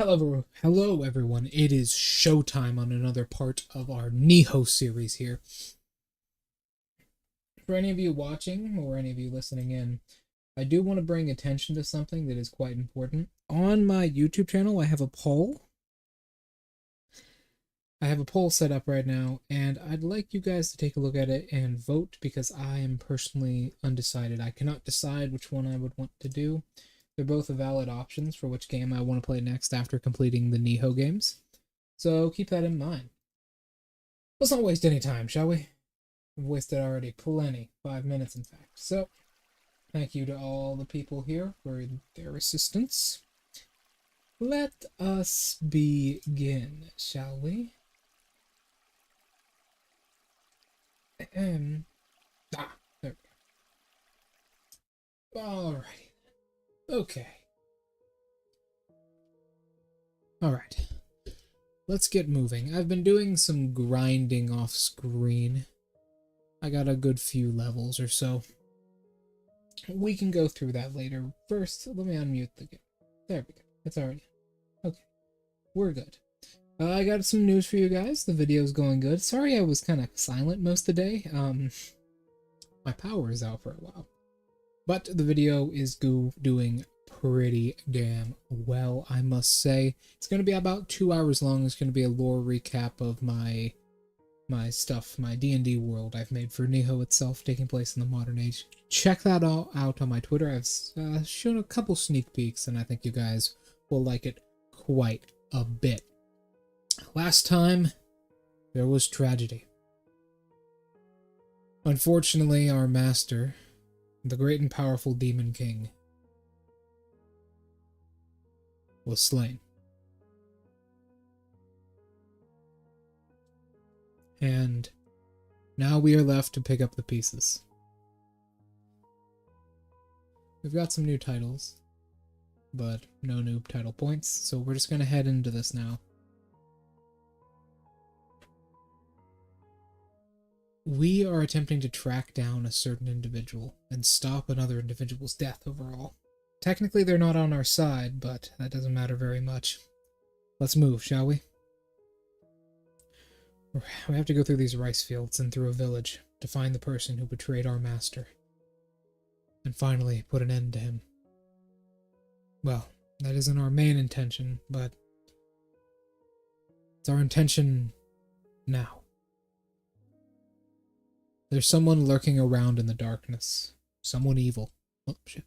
Hello everyone. It is showtime on another part of our Nioh series here. For any of you watching or any of you listening in, I do want to bring attention to something that is quite important. On my YouTube channel, I have a poll. I have a poll set up right now, and I'd like you guys to take a look at it and vote because I am personally undecided. I cannot decide which one I would want to do. They're both valid options for which game I want to play next after completing the Nioh games. So keep that in mind. Let's not waste any time, shall we? We've wasted already plenty. 5 minutes, in fact. So, thank you to all the people here for their assistance. Let us begin, shall we? There we go. Alrighty. Okay. Alright. Let's get moving. I've been doing some grinding off screen. I got a good few levels or so. We can go through that later. First, let me unmute the game. There we go. It's already. Okay. We're good. I got some news for you guys. The video's going good. Sorry I was kind of silent most of the day. My power is out for a while. But the video is doing pretty damn well, I must say. It's going to be about 2 hours long. It's going to be a lore recap of my stuff, my D&D world I've made for Nioh itself, taking place in the modern age. Check that all out on my Twitter. I've shown a couple sneak peeks, and I think you guys will like it quite a bit. Last time, there was tragedy. Unfortunately, our master, the great and powerful Demon King, was slain. And now we are left to pick up the pieces. We've got some new titles, but no new title points, so we're just going to head into this now. We are attempting to track down a certain individual and stop another individual's death overall. Technically, they're not on our side, but that doesn't matter very much. Let's move, shall we? We have to go through these rice fields and through a village to find the person who betrayed our master. And finally put an end to him. Well, that isn't our main intention, but it's our intention now. There's someone lurking around in the darkness. Someone evil. Oh, shit.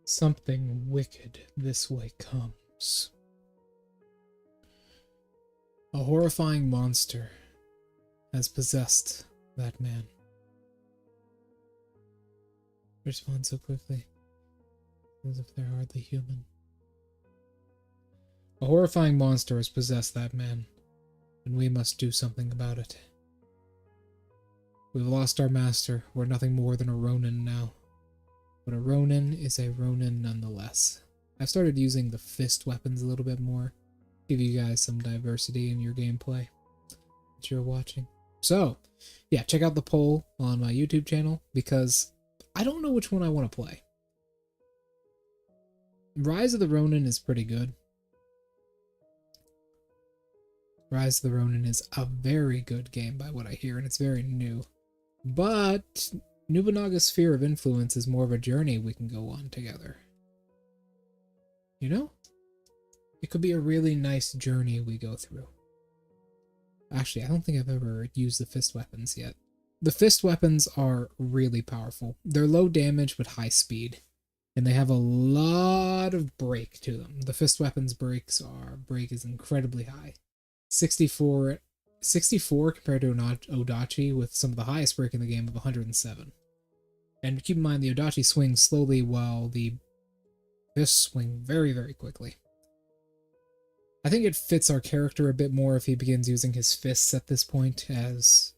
Something wicked this way comes. A horrifying monster has possessed that man. Respond so quickly, as if they're hardly human. A horrifying monster has possessed that man, and we must do something about it. We've lost our master. We're nothing more than a Ronin now. But a Ronin is a Ronin nonetheless. I've started using the fist weapons a little bit more. Give you guys some diversity in your gameplay that you're watching. So, yeah, check out the poll on my YouTube channel because I don't know which one I want to play. Rise of the Ronin is pretty good. Rise of the Ronin is a very good game by what I hear, and it's very new. But Nobunaga's Sphere of Influence is more of a journey we can go on together. You know? It could be a really nice journey we go through. Actually, I don't think I've ever used the fist weapons yet. The fist weapons are really powerful. They're low damage but high speed, and they have a lot of break to them. The fist weapons break is incredibly high. 64 compared to an Odachi, with some of the highest break in the game of 107. And keep in mind, the Odachi swings slowly while the fists swing very, very quickly. I think it fits our character a bit more if he begins using his fists at this point, as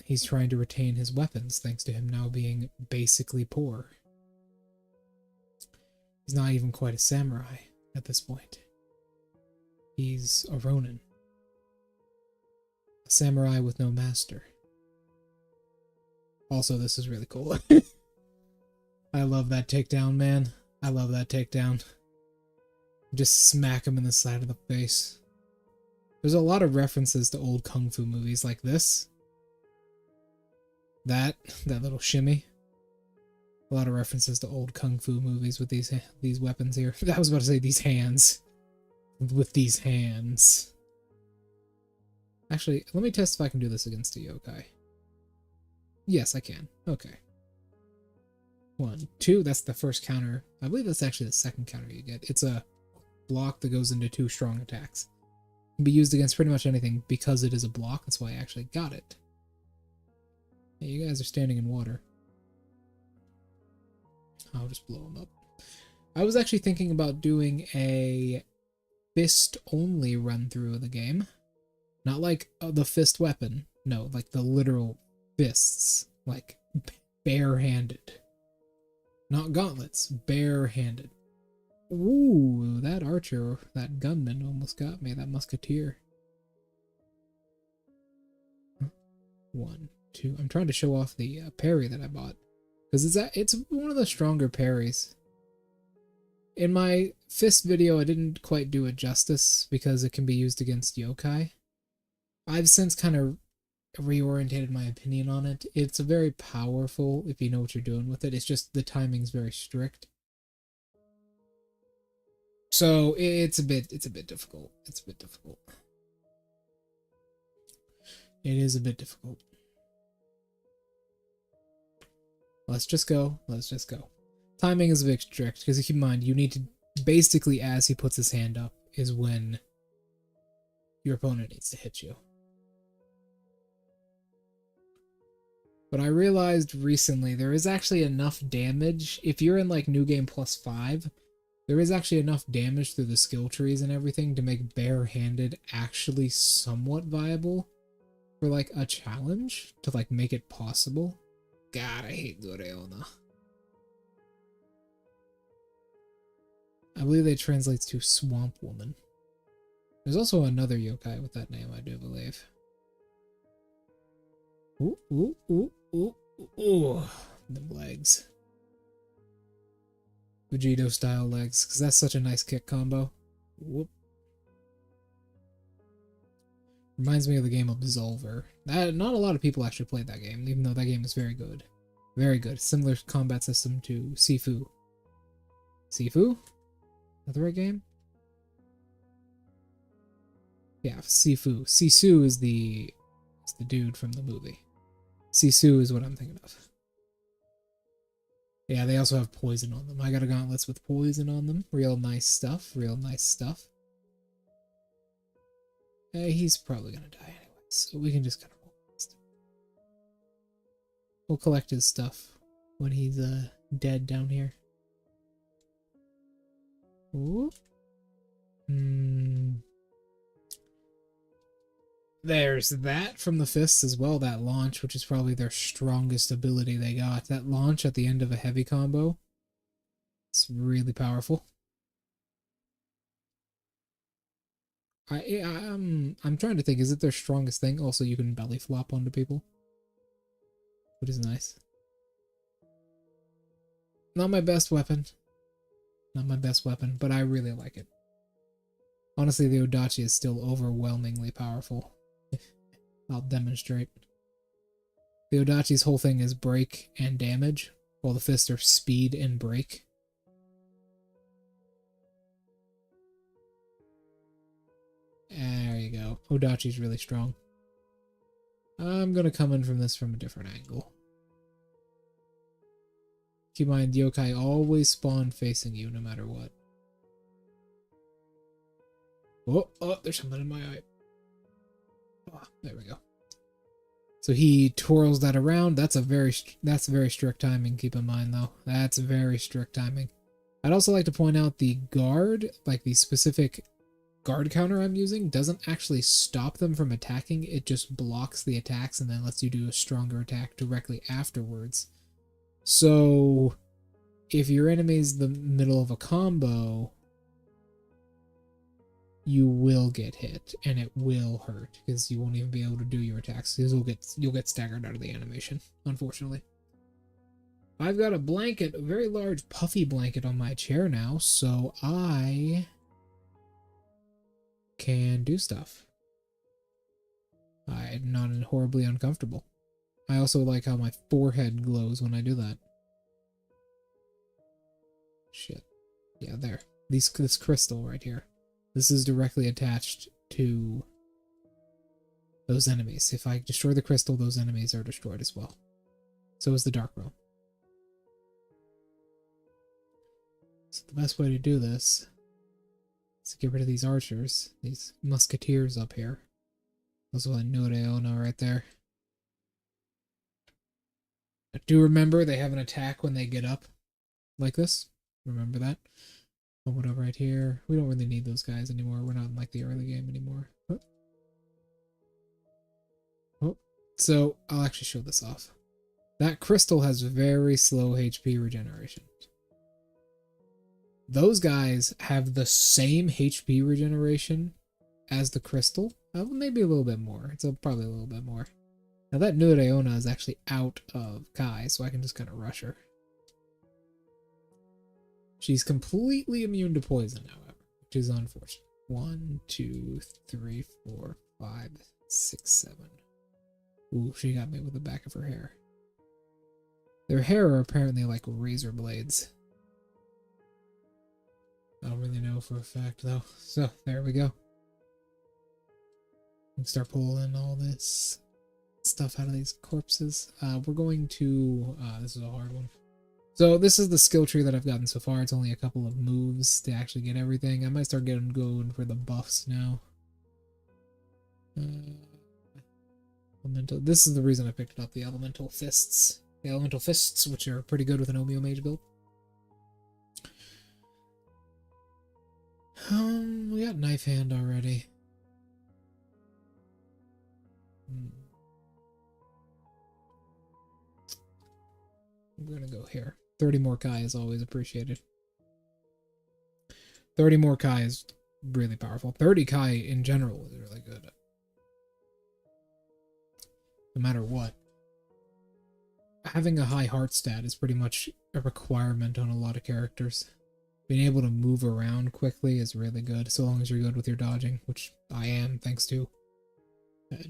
he's trying to retain his weapons, thanks to him now being basically poor. He's not even quite a samurai at this point. He's a ronin. A samurai with no master. Also, this is really cool. I love that takedown, man. I love that takedown. Just smack him in the side of the face. There's a lot of references to old kung fu movies like this. That little shimmy. A lot of references to old kung fu movies with these weapons here. I was about to say these hands. With these hands. Actually, let me test if I can do this against a yokai. Yes, I can. Okay. 1, 2, that's the first counter. I believe that's actually the second counter you get. It's a block that goes into 2 strong attacks. It can be used against pretty much anything because it is a block. That's why I actually got it. Hey, you guys are standing in water. I'll just blow them up. I was actually thinking about doing a fist-only run-through of the game. Not like the fist weapon. No, like the literal fists. Like, bare-handed. Not gauntlets, bare-handed. Ooh, that archer, that gunman almost got me, that musketeer. 1, 2. I'm trying to show off the parry that I bought, because it's one of the stronger parries. In my fist video, I didn't quite do it justice because it can be used against yokai. I've since kind of reorientated my opinion on it. It's very powerful if you know what you're doing with it. It's just the timing's very strict. So it's a bit difficult. It's a bit difficult. It is a bit difficult. Let's just go. Let's just go. Timing is a bit strict because keep in mind you need to basically, as he puts his hand up, is when your opponent needs to hit you. But I realized recently there is actually enough damage. If you're in like New Game Plus 5, there is actually enough damage through the skill trees and everything to make bare-handed actually somewhat viable for like a challenge, to like make it possible. God, I hate Goreona. I believe they translates to Swamp Woman. There's also another yokai with that name, I do believe. Ooh, ooh, ooh, ooh, ooh. Them legs. Vegito style legs, because that's such a nice kick combo. Whoop. Reminds me of the game Absolver. Not a lot of people actually played that game, even though that game is very good. Very good. Similar combat system to Sifu. Sifu? Is that the right game? Yeah, Sifu. Sisu is the dude from the movie. Sisu is what I'm thinking of. Yeah, they also have poison on them. I got a gauntlets with poison on them. Real nice stuff. Real nice stuff. He's probably gonna die anyway, so we can just kind of roll past him. We'll collect his stuff when he's dead down here. Ooh. There's that from the fists as well, that launch, which is probably their strongest ability they got. That launch at the end of a heavy combo. It's really powerful. I'm trying to think, is it their strongest thing? Also, you can belly flop onto people, which is nice. Not my best weapon. Not my best weapon, but I really like it. Honestly, the Odachi is still overwhelmingly powerful. I'll demonstrate. The Odachi's whole thing is break and damage, while the fists are speed and break. There you go. Odachi's really strong. I'm gonna come in from this from a different angle. Keep in mind, the yokai always spawn facing you no matter what. Oh, there's something in my eye. Oh, there we go. So he twirls that around. That's very strict timing, keep in mind though. That's very strict timing. I'd also like to point out the guard, like the specific guard counter I'm using, doesn't actually stop them from attacking. It just blocks the attacks and then lets you do a stronger attack directly afterwards. So if your enemy's the middle of a combo, you will get hit and it will hurt because you won't even be able to do your attacks because you'll get staggered out of the animation, unfortunately. I've got a blanket, a very large puffy blanket on my chair now, so I can do stuff. I'm not horribly uncomfortable. I also like how my forehead glows when I do that. Shit. Yeah, there. This crystal right here. This is directly attached to those enemies. If I destroy the crystal, those enemies are destroyed as well. So is the dark realm. So the best way to do this is to get rid of these archers, these musketeers up here. Also a Nioh and I'll right there. I do remember they have an attack when they get up like this. Remember that. I'll put up right here. We don't really need those guys anymore. We're not in like the early game anymore. Oh. So I'll actually show this off. That crystal has very slow HP regeneration. Those guys have the same HP regeneration as the crystal. Maybe a little bit more. It's probably a little bit more. Now that Nioh is actually out of Kai, so I can just kind of rush her. She's completely immune to poison, however, which is unfortunate. 1, 2, 3, 4, 5, 6, 7. Ooh, she got me with the back of her hair. Their hair are apparently like razor blades. I don't really know for a fact, though. So, there we go. We can start pulling all this stuff out of these corpses. We're going to... this is a hard one. So, this is the skill tree that I've gotten so far. It's only a couple of moves to actually get everything. I might start going for the buffs now. Elemental. This is the reason I picked up the Elemental Fists. The Elemental Fists, which are pretty good with an Omeo Mage build. We got Knife Hand already. We're gonna go here. 30 more Kai is always appreciated. 30 more Kai is really powerful. 30 Kai in general is really good. No matter what. Having a high heart stat is pretty much a requirement on a lot of characters. Being able to move around quickly is really good, so long as you're good with your dodging, which I am, thanks to.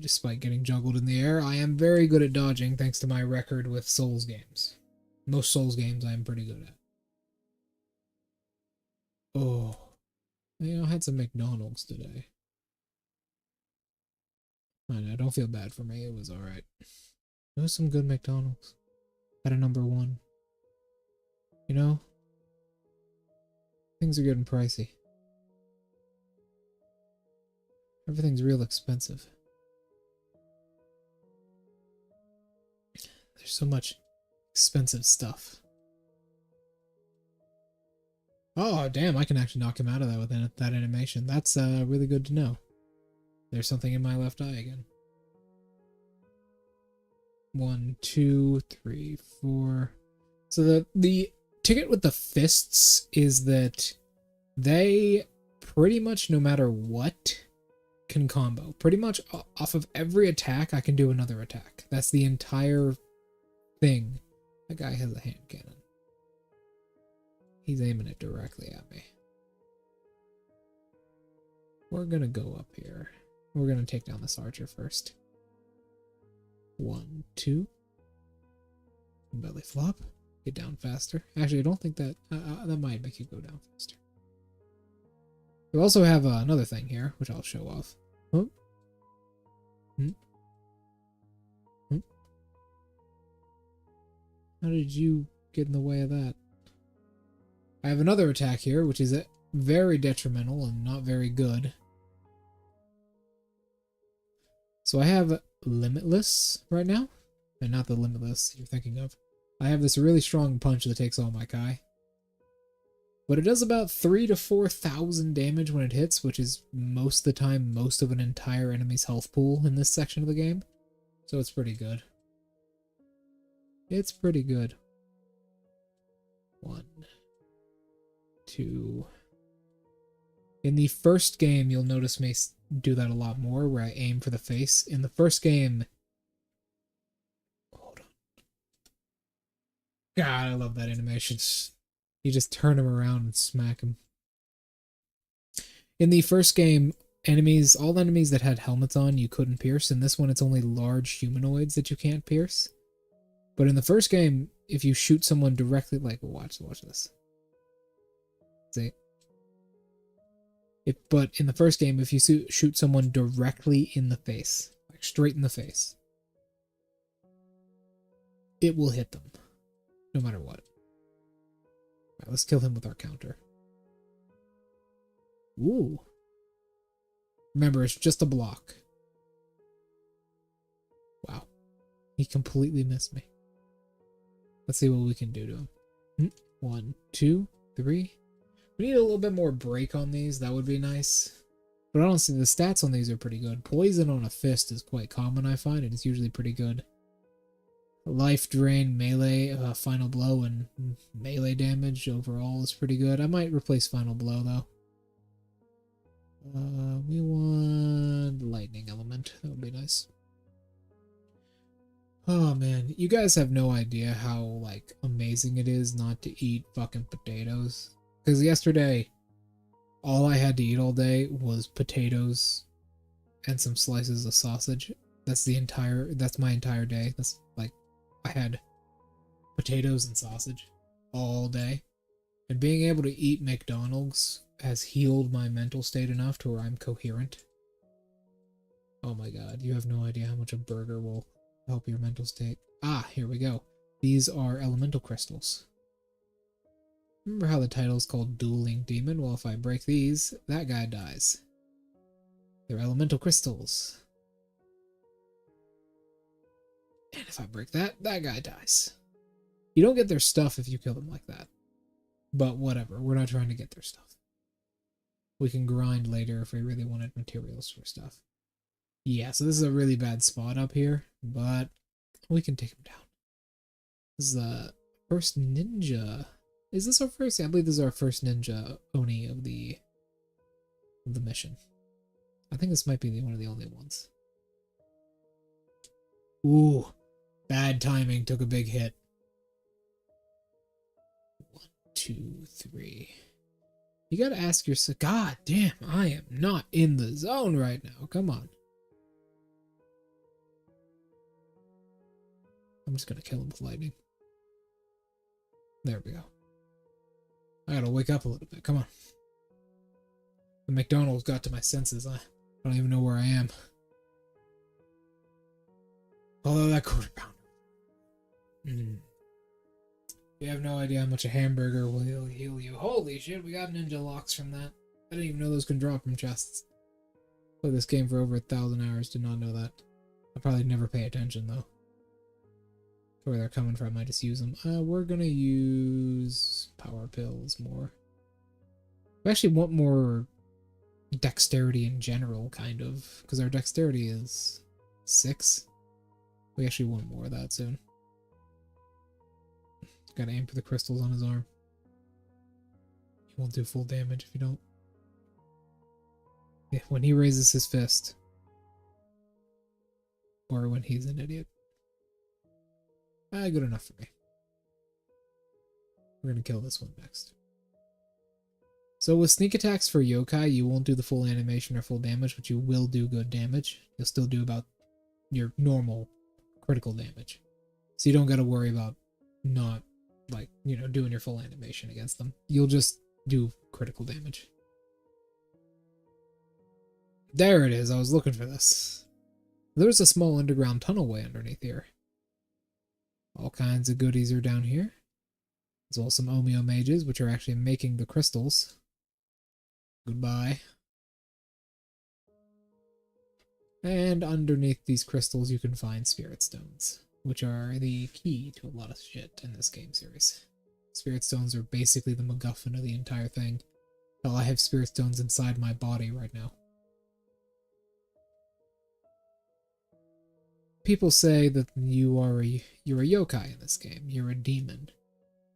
Despite getting juggled in the air, I am very good at dodging, thanks to my record with Souls games. Most Souls games I am pretty good at. Oh. You know, I had some McDonald's today. I know, don't feel bad for me, it was alright. It was some good McDonald's. At a #1. You know? Things are getting pricey. Everything's real expensive. There's so much expensive stuff. Oh, damn, I can actually knock him out of that with that animation. That's really good to know. There's something in my left eye again. 1, 2, 3, 4. So the ticket with the fists is that they pretty much, no matter what, can combo. Pretty much off of every attack, I can do another attack. That's the entire thing. That guy has a hand cannon. He's aiming it directly at me. We're gonna go up here. We're gonna take down this archer first. 1, 2. Belly flop. Get down faster. Actually, I don't think that... that might make you go down faster. We also have another thing here, which I'll show off. Oh. How did you get in the way of that? I have another attack here, which is very detrimental and not very good. So I have Limitless right now, and not the Limitless you're thinking of. I have this really strong punch that takes all my Kai. But it does about 3,000 to 4,000 damage when it hits, which is most of the time most of an entire enemy's health pool in this section of the game. So it's pretty good. It's pretty good. 1, 2. In the first game, you'll notice me do that a lot more, where I aim for the face. In the first game... Hold on. God, I love that animation. You just turn him around and smack him. In the first game, all enemies that had helmets on, you couldn't pierce. In this one, it's only large humanoids that you can't pierce. But in the first game, if you shoot someone directly, like, watch this. See? But in the first game, if you shoot someone directly in the face, like straight in the face, it will hit them, no matter what. Alright, let's kill him with our counter. Ooh. Remember, it's just a block. Wow. He completely missed me. Let's see what we can do to him. 1, 2, 3. We need a little bit more break on these. That would be nice. But honestly, the stats on these are pretty good. Poison on a fist is quite common, I find. It's usually pretty good. Life drain, melee, final blow, and melee damage overall is pretty good. I might replace final blow, though. We want lightning element. That would be nice. Oh man, you guys have no idea how, like, amazing it is not to eat fucking potatoes. Because yesterday, all I had to eat all day was potatoes and some slices of sausage. That's my entire day. That's, like, I had potatoes and sausage all day. And being able to eat McDonald's has healed my mental state enough to where I'm coherent. Oh my god, you have no idea how much a burger will help your mental state. Ah, here we go. These are elemental crystals. Remember how the title is called Dueling Demon? Well, if I break these, that guy dies. They're elemental crystals. And if I break that, that guy dies. You don't get their stuff if you kill them like that. But whatever, we're not trying to get their stuff. We can grind later if we really wanted materials for stuff. Yeah, so this is a really bad spot up here, but we can take him down. This is the first ninja. Is this our first? I believe this is our first ninja Oni of the mission. I think this might be one of the only ones. Ooh, bad timing, took a big hit. 1, 2, 3. You gotta ask yourself, god damn, I am not in the zone right now. Come on. I'm just gonna kill him with lightning. There we go. I gotta wake up a little bit. Come on. The McDonald's got to my senses. I don't even know where I am. Although that quarter pounder. You have no idea how much a hamburger will heal you. Holy shit, we got ninja locks from that. I didn't even know those can drop from chests. Played this game for over 1,000 hours. Did not know that. I probably never pay attention though. Where they're coming from, I just use them. We're gonna use power pills more. We actually want more dexterity in general, kind of, because our dexterity is 6. We actually want more of that soon. Gotta aim for the crystals on his arm. He won't do full damage if you don't. Yeah, when he raises his fist. Or when he's an idiot. Good enough for me. We're gonna kill this one next. So with sneak attacks for yokai, you won't do the full animation or full damage, but you will do good damage. You'll still do about your normal critical damage. So you don't gotta worry about not, like, you know, doing your full animation against them. You'll just do critical damage. There it is, I was looking for this. There's a small underground tunnel way underneath here. All kinds of goodies are down here. As well as some Omeo mages, which are actually making the crystals. Goodbye. And underneath these crystals you can find spirit stones, which are the key to a lot of shit in this game series. Spirit stones are basically the MacGuffin of the entire thing. Hell, I have spirit stones inside my body right now. People say that you're a yokai in this game. You're a demon,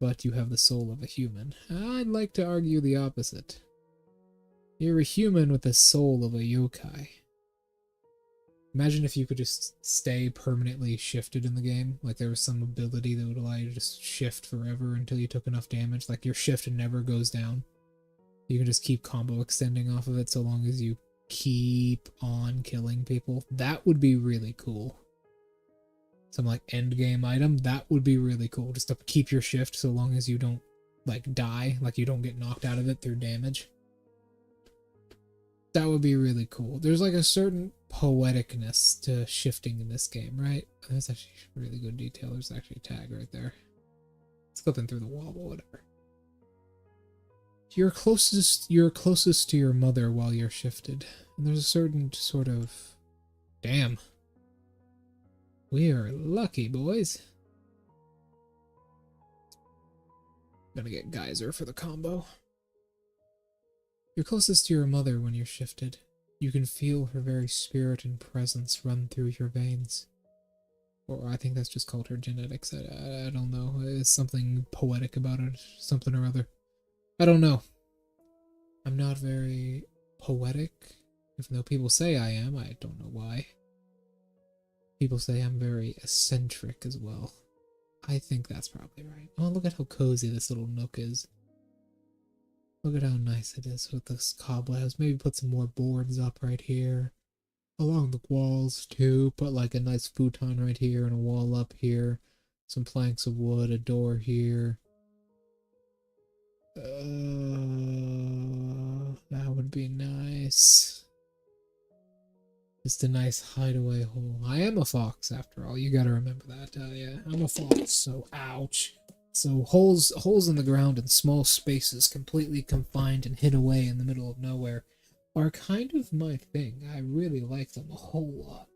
but you have the soul of a human. I'd like to argue the opposite. You're a human with the soul of a yokai. Imagine if you could just stay permanently shifted in the game. Like there was some ability that would allow you to just shift forever until you took enough damage. Like your shift never goes down. You can just keep combo extending off of it so long as you keep on killing people. That would be really cool. Some like end game item, that would be really cool. Just to keep your shift so long as you don't like die, like you don't get knocked out of it through damage. That would be really cool. There's like a certain poeticness to shifting in this game, right? That's actually really good detail. There's actually a tag right there. It's clipping through the wall, but whatever. You're closest to your mother while you're shifted. And there's a certain sort of... Damn. We are lucky, boys. Gonna get Geyser for the combo. You're closest to your mother when you're shifted. You can feel her very spirit and presence run through your veins. Or I think that's just called her genetics. I don't know. It's something poetic about it. Something or other. I don't know. I'm not very poetic. Even though people say I am, I don't know why. People say I'm very eccentric as well. I think that's probably right. Oh, look at how cozy this little nook is. Look at how nice it is with this cobwebs. Maybe put some more boards up right here. Along the walls too. Put like a nice futon right here and a wall up here. Some planks of wood, a door here. That would be nice. Just a nice hideaway hole. I am a fox after all. You gotta remember that. Yeah, I'm a fox, so ouch. So holes in the ground and small spaces completely confined and hid away in the middle of nowhere are kind of my thing. I really like them a whole lot.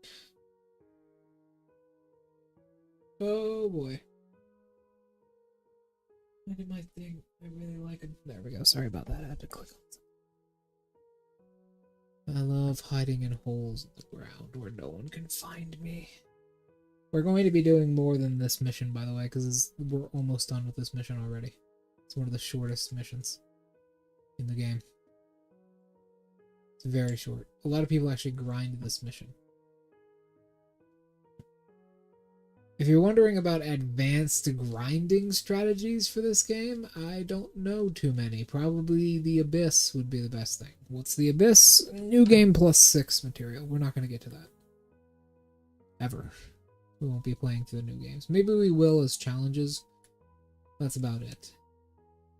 Oh boy. I did my thing. I really like it. There we go. Sorry about that. I had to click on something. I love hiding in holes in the ground where no one can find me. We're going to be doing more than this mission, by the way, because we're almost done with this mission already. It's one of the shortest missions in the game. It's very short. A lot of people actually grind this mission. If you're wondering about advanced grinding strategies for this game, I don't know too many. Probably the Abyss would be the best thing. What's the Abyss? New game plus 6 material. We're not going to get to that. Ever. We won't be playing through the new games. Maybe we will as challenges. That's about it.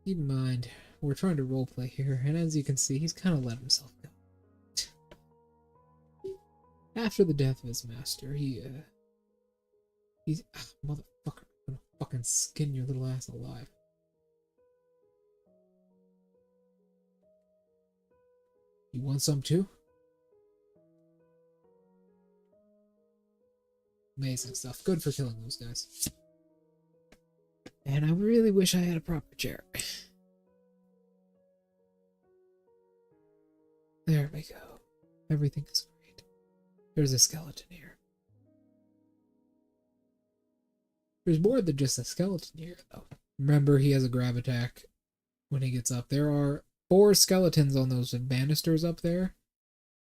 Keep in mind, we're trying to roleplay here, and as you can see, he's kind of let himself go. After the death of his master, he's motherfucker, I'm gonna fucking skin your little ass alive. You want some too? Amazing stuff. Good for killing those guys. And I really wish I had a proper chair. There we go. Everything is great. There's a skeleton here. There's more than just a skeleton here, though. Remember, he has a grab attack when he gets up. There are 4 skeletons on those banisters up there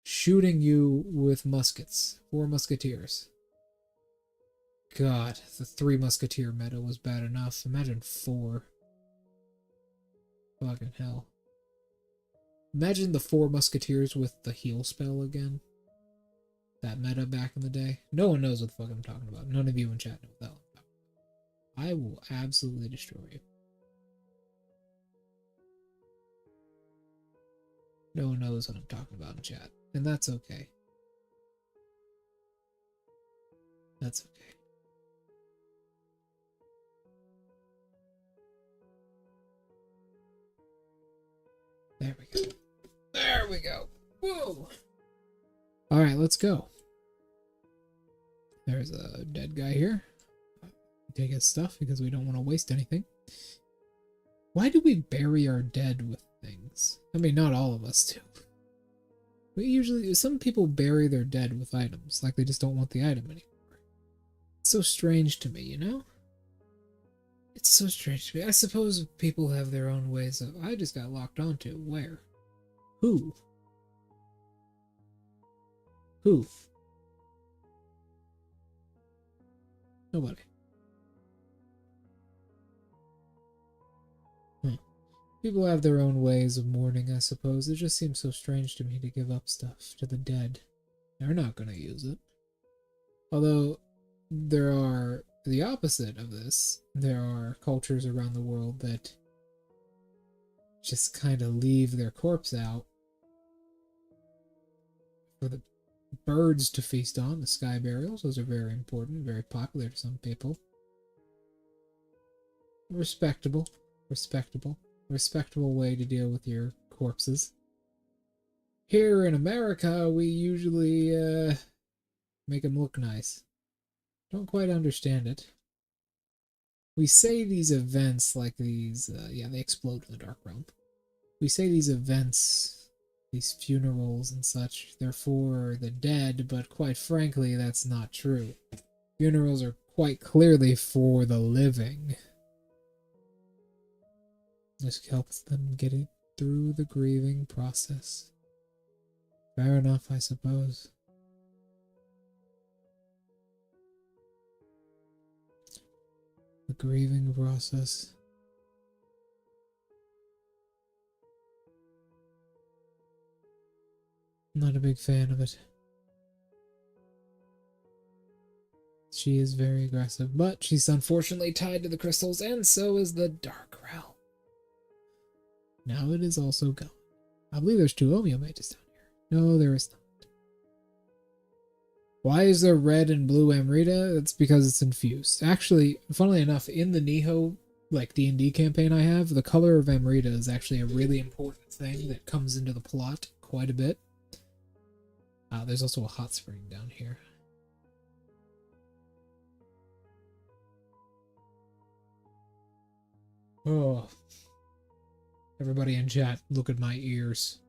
shooting you with muskets. 4 musketeers. God, the 3 musketeer meta was bad enough. Imagine 4. Fucking hell. Imagine the 4 musketeers with the heal spell again. That meta back in the day. No one knows what the fuck I'm talking about. None of you in chat know what that. I will absolutely destroy you. No one knows what I'm talking about in chat. And that's okay. That's okay. There we go. There we go. Whoa. Alright, let's go. There's a dead guy here. Take his stuff because we don't want to waste anything. Why do we bury our dead with things? I mean, not all of us do. We usually, some people bury their dead with items, like they just don't want the item anymore. It's so strange to me, you know? It's so strange to me. I suppose people have their own ways of... I just got locked onto. Where? Who? Who? Nobody. People have their own ways of mourning, I suppose. It just seems so strange to me to give up stuff to the dead. They're not going to use it. Although, there are the opposite of this. There are cultures around the world that just kind of leave their corpse out for the birds to feast on, the sky burials. Those are very important, very popular to some people. Respectable. Respectable. Respectable way to deal with your corpses. Here in America, we usually make them look nice. Don't quite understand it. We say these events like these, yeah, they explode in the Dark Realm. We say these events, these funerals and such, they're for the dead, but quite frankly, that's not true. Funerals are quite clearly for the living. This helps them get it through the grieving process. Fair enough, I suppose. The grieving process. Not a big fan of it. She is very aggressive, but she's unfortunately tied to the crystals, and so is the Dark Realm. Now it is also gone. I believe there's 2 Omeo mages down here. No, there is not. Why is there red and blue Amrita? That's because it's infused. Actually, funnily enough, in the Nioh, like D&D campaign I have, the color of Amrita is actually a really important thing that comes into the plot quite a bit. There's also a hot spring down here. Oh. Everybody in chat, look at my ears.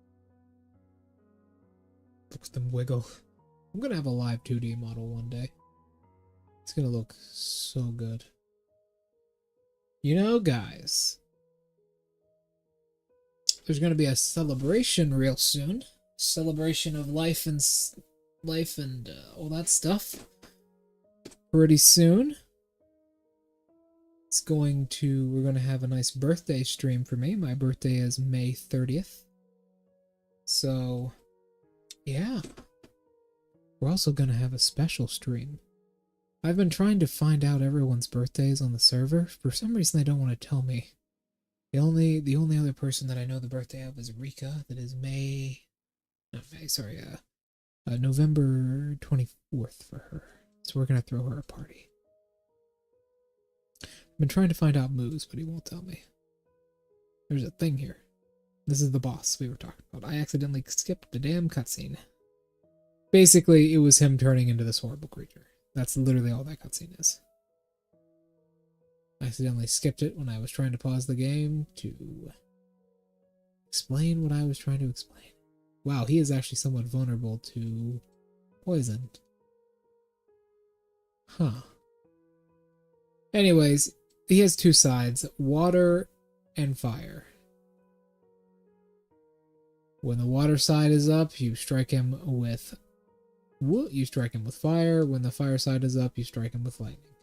Look at them wiggle. I'm gonna have a live 2D model one day. It's gonna look so good. You know, guys, there's gonna be a celebration real soon. Celebration of life and all that stuff. Pretty soon. We're going to have a nice birthday stream for me. My birthday is May 30th. So, yeah. We're also going to have a special stream. I've been trying to find out everyone's birthdays on the server. For some reason, they don't want to tell me. The only other person that I know the birthday of is Rika. That is November 24th for her. So we're going to throw her a party. I've been trying to find out Moose, but he won't tell me. There's a thing here. This is the boss we were talking about. I accidentally skipped the damn cutscene. Basically, it was him turning into this horrible creature. That's literally all that cutscene is. I accidentally skipped it when I was trying to pause the game to explain what I was trying to explain. Wow, he is actually somewhat vulnerable to poison. Huh. Anyways, he has 2 sides, water and fire. When the water side is up, you strike him with fire. When the fire side is up, you strike him with lightning.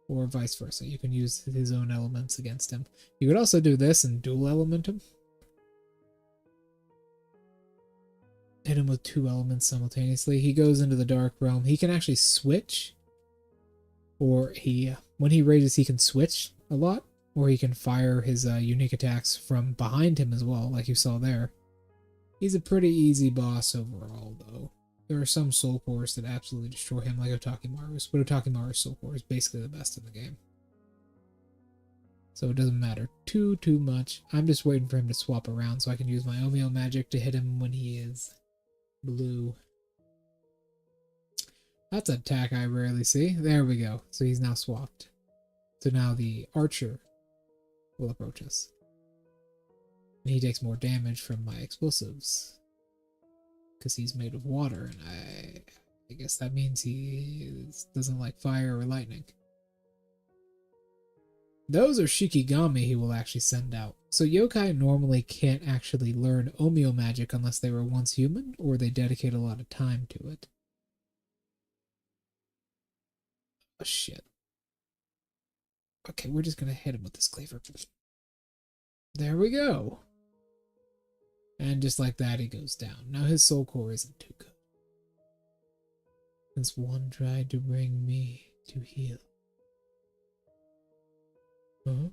Or vice versa. You can use his own elements against him. You could also do this and dual element him. Hit him with 2 elements simultaneously. He goes into the Dark Realm. He can actually switch. Or when he rages, he can switch a lot. Or he can fire his unique attacks from behind him as well, like you saw there. He's a pretty easy boss overall, though. There are some soul cores that absolutely destroy him, like Otakimaru's. But Otakimaru's soul core is basically the best in the game. So it doesn't matter too much. I'm just waiting for him to swap around so I can use my Omeo magic to hit him when he is blue. That's an attack I rarely see. There we go. So he's now swapped. So now the archer will approach us. And he takes more damage from my explosives. Because he's made of water, and I guess that means he doesn't like fire or lightning. Those are Shikigami he will actually send out. So yokai normally can't actually learn Omeo magic unless they were once human, or they dedicate a lot of time to it. Oh shit. Okay, we're just gonna hit him with this cleaver. There we go. And just like that, he goes down. Now his soul core isn't too good. Since one tried to bring me to heal. Huh?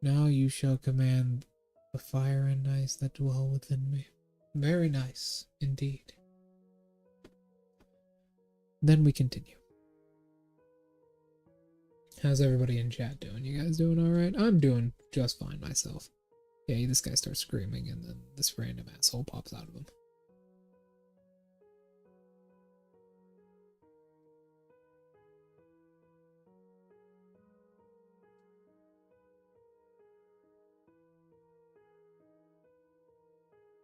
Now you shall command the fire and ice that dwell within me. Very nice, indeed. Then we continue. How's everybody in chat doing? You guys doing alright? I'm doing just fine myself. Yeah, this guy starts screaming and then this random asshole pops out of him.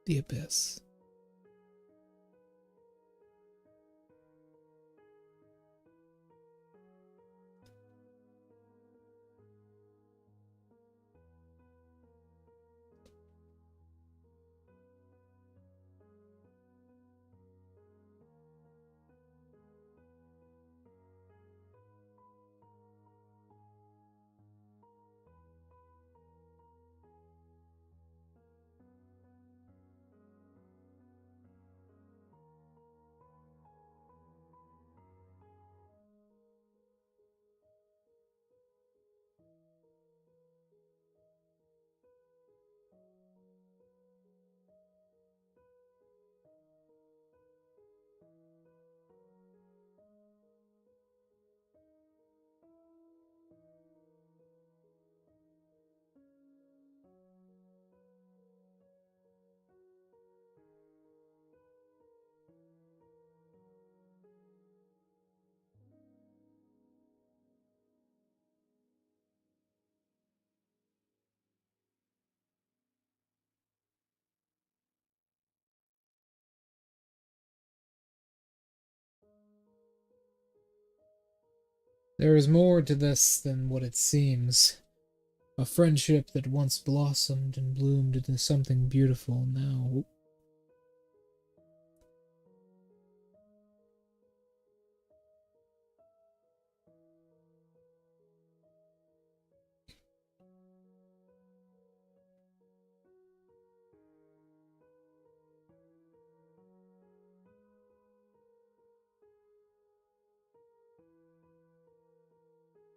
The abyss. There is more to this than what it seems. A friendship that once blossomed and bloomed into something beautiful now.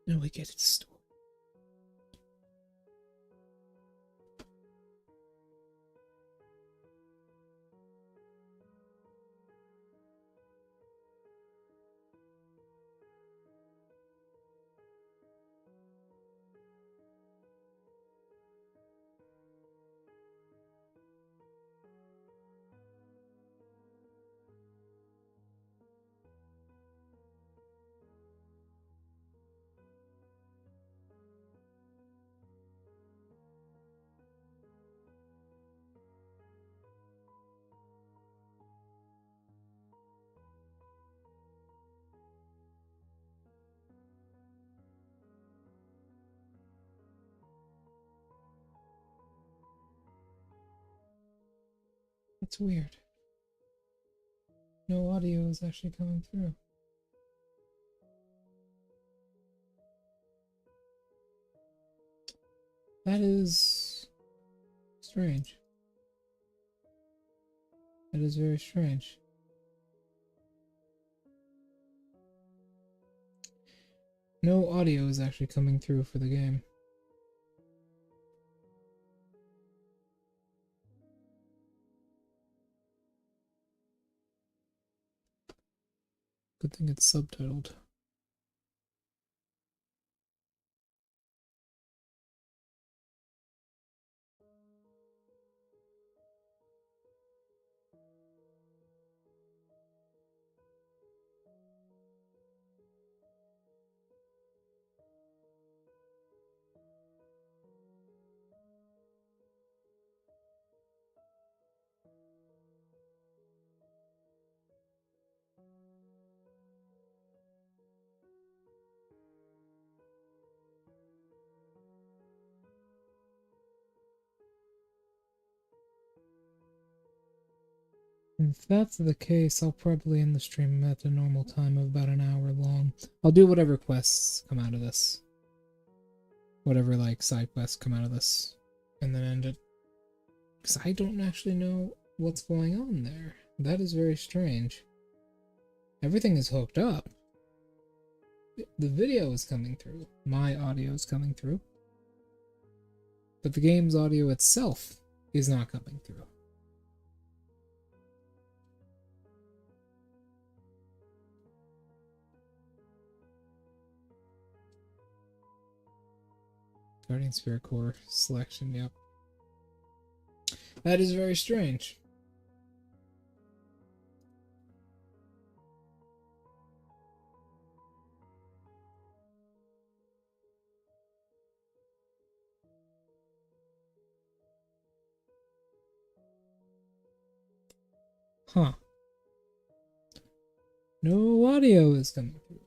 Now we get its story. That's weird. No audio is actually coming through. That is strange. That is very strange. No audio is actually coming through for the game. Good thing it's subtitled. If that's the case, I'll probably end the stream at a normal time of about an hour long. I'll do whatever quests come out of this. Whatever, like, side quests come out of this. And then end it. Because I don't actually know what's going on there. That is very strange. Everything is hooked up. The video is coming through. My audio is coming through. But the game's audio itself is not coming through. Guardian Spirit Core selection, yep. That is very strange. Huh. No audio is coming through.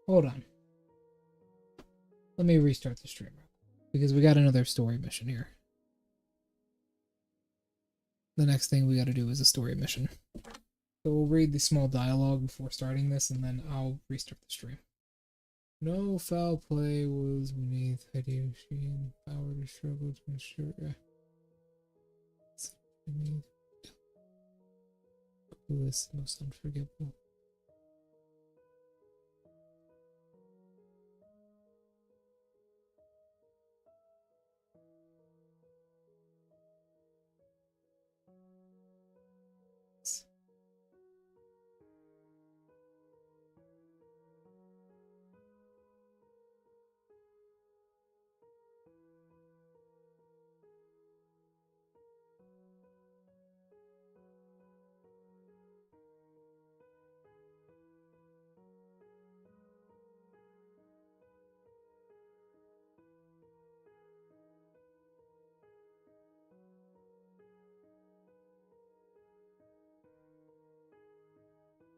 Hold on. Let me restart the stream because we got another story mission here. The next thing we got to do is a story mission. So we'll read the small dialogue before starting this, and then I'll restart the stream. No foul play was beneath Hideyoshi and power to struggle to ensure. Who is most unforgivable?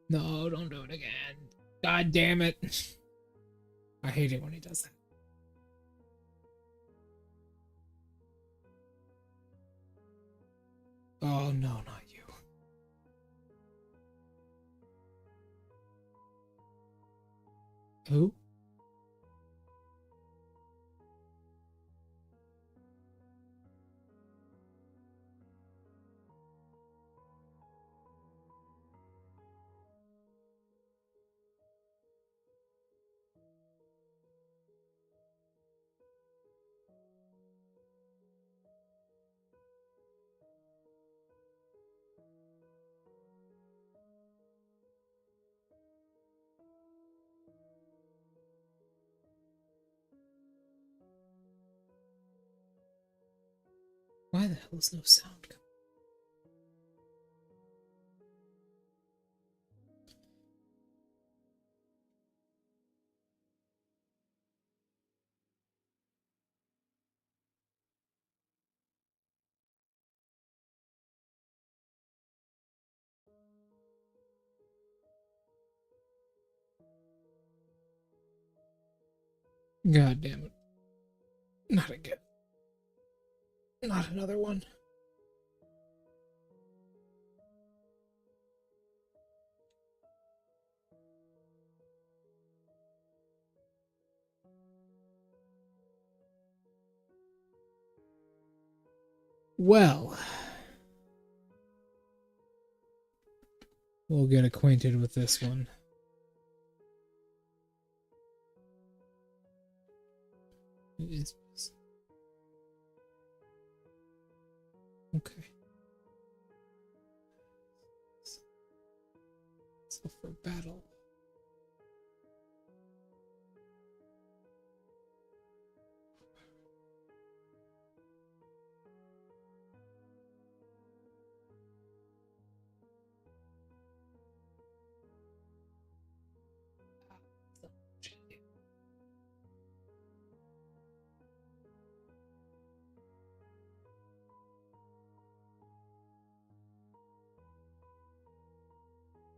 No, don't do it again. God damn it. I hate it when he does that. Oh, no, not you. Who? Why the hell is no sound coming? God damn it. Not again. Not another one. Well, we'll get acquainted with this one. It is. Okay. So for battle.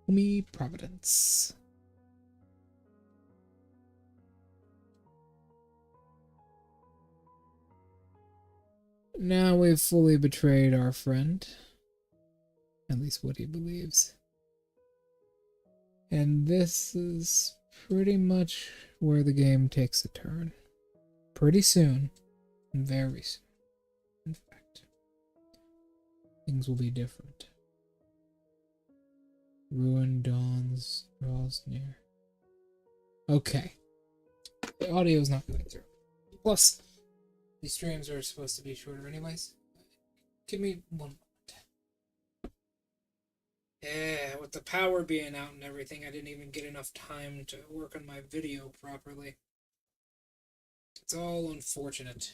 Me Providence. Now we've fully betrayed our friend. At least what he believes. And this is pretty much where the game takes a turn. Pretty soon. Very soon. In fact. Things will be different. Ruin dawns, draws near. Okay. The audio is not going through. Plus, these streams are supposed to be shorter anyways. Give me 1 moment. Yeah, with the power being out and everything, I didn't even get enough time to work on my video properly. It's all unfortunate.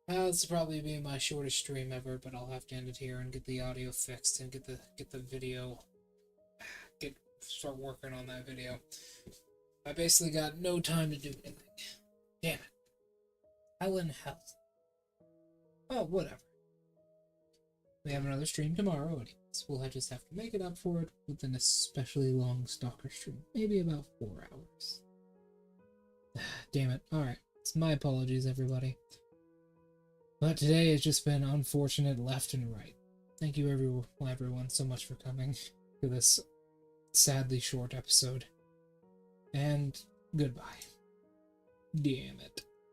Well, this will probably be my shortest stream ever, but I'll have to end it here and get the audio fixed and get the video, start working on that video. I basically got no time to do anything. Damn it. Hell in hell. Oh, whatever. We have another stream tomorrow, anyways. We'll just have to make it up for it with an especially long stalker stream. Maybe about 4 hours. Damn it. Alright. It's my apologies, everybody. But today has just been unfortunate left and right. Thank you everyone so much for coming to this sadly short episode. And goodbye. Damn it.